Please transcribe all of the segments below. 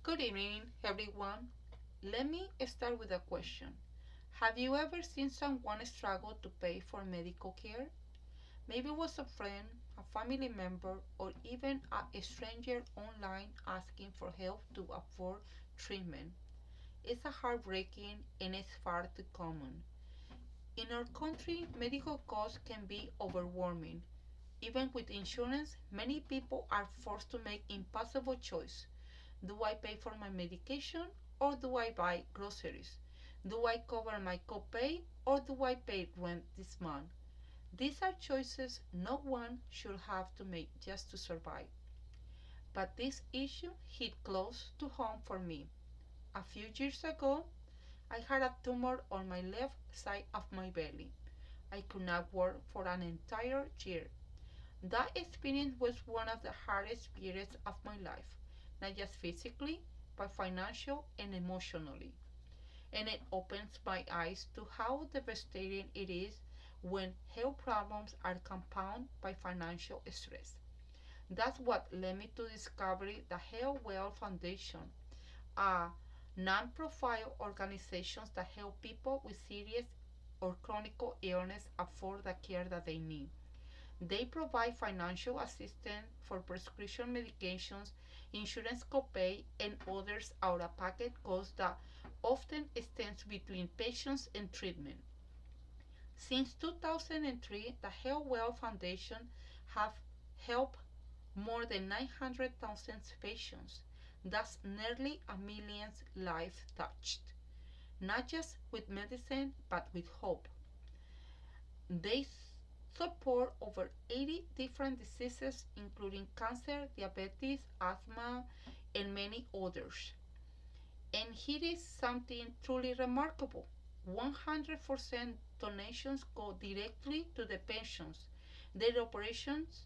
Good evening, everyone. Let me start with a question. Have you ever seen someone struggle to pay for medical care? Maybe it was a friend, a family member, or even a stranger online asking for help to afford treatment. It's a heartbreaking and it's far too common. In our country, medical costs can be overwhelming. Even with insurance, many people are forced to make impossible choices. Do I pay for my medication or do I buy groceries? Do I cover my copay or do I pay rent this month? These are choices no one should have to make just to survive. But this issue hit close to home for me. A few years ago, I had a tumor on my left side of my belly. I could not work for an entire year. That experience was one of the hardest periods of my life, not just physically, but financially and emotionally. And it opens my eyes to how devastating it is when health problems are compounded by financial stress. That's what led me to discover the healthwerll Foundation, a non-profit organization that help people with serious or chronic illness afford the care that they need. They provide financial assistance for prescription medications, insurance copay, and others out-of-pocket costs that often stands between patients and treatment. Since 2003, the healthwerll Foundation have helped more than 900,000 patients. That's nearly a million's life touched, not just with medicine, but with hope. They support over 80 different diseases, including cancer, diabetes, asthma, and many others. And here is something truly remarkable: 100% donations go directly to the patients. Their operations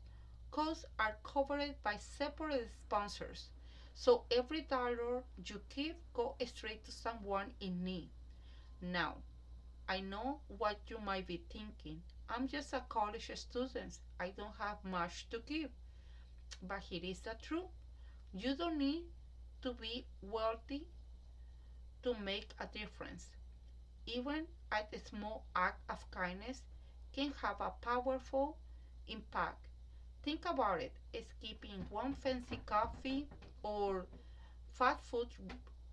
costs are covered by separate sponsors. So every dollar you give goes straight to someone in need. Now, I know what you might be thinking. I'm just a college student. I don't have much to give. But here is the truth. You don't need to be wealthy to make a difference. Even a small act of kindness can have a powerful impact. Think about it. Skipping one fancy coffee or fast food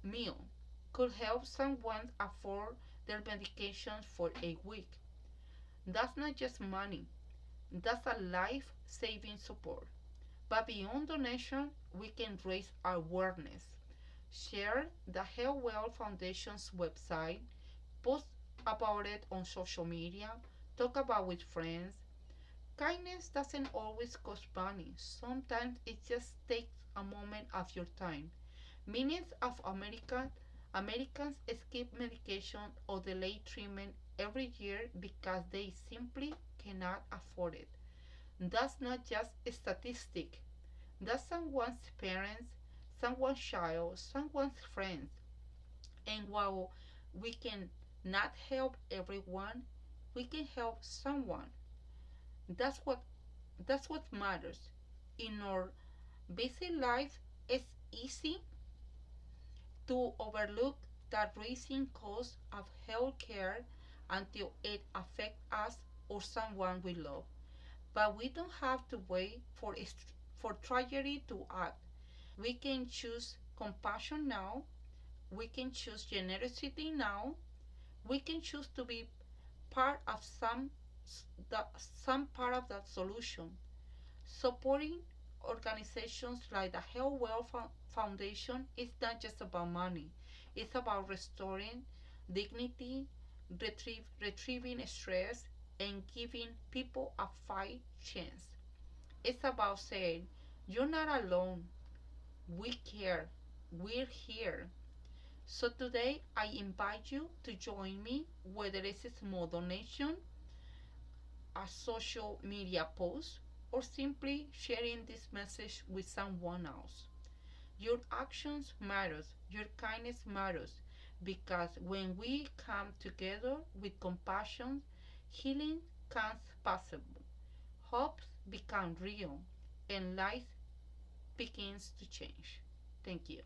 meal could help someone afford their medications for a week. That's not just money, that's a life saving support. But beyond donation, we can raise awareness. Share the healthwerll Foundation's website, post about it on social media, talk about it with friends. Kindness doesn't always cost money. Sometimes it just takes a moment of your time. Millions of Americans skip medication or delay treatment every year because they simply cannot afford it. That's not just a statistic. That's someone's parents, someone's child, someone's friends. And while we can not help everyone, we can help someone. That's what that's what matters. In our busy life, it's easy to overlook the rising cost of healthcare until it affects us or someone we love. But we don't have to wait for tragedy to act. We can choose compassion now. We can choose generosity now. We can choose to be part of some part of that solution. Supporting organizations like the healthwerll Foundation is not just about money. It's about restoring dignity, retrieving stress, and giving people a fight chance. It's about saying, you're not alone. We care. We're here. So today I invite you to join me, whether it's a small donation, a social media post, or simply sharing this message with someone else. Your actions matters, your kindness matters, because when we come together with compassion, healing comes possible, hope becomes real, and life begins to change. Thank you.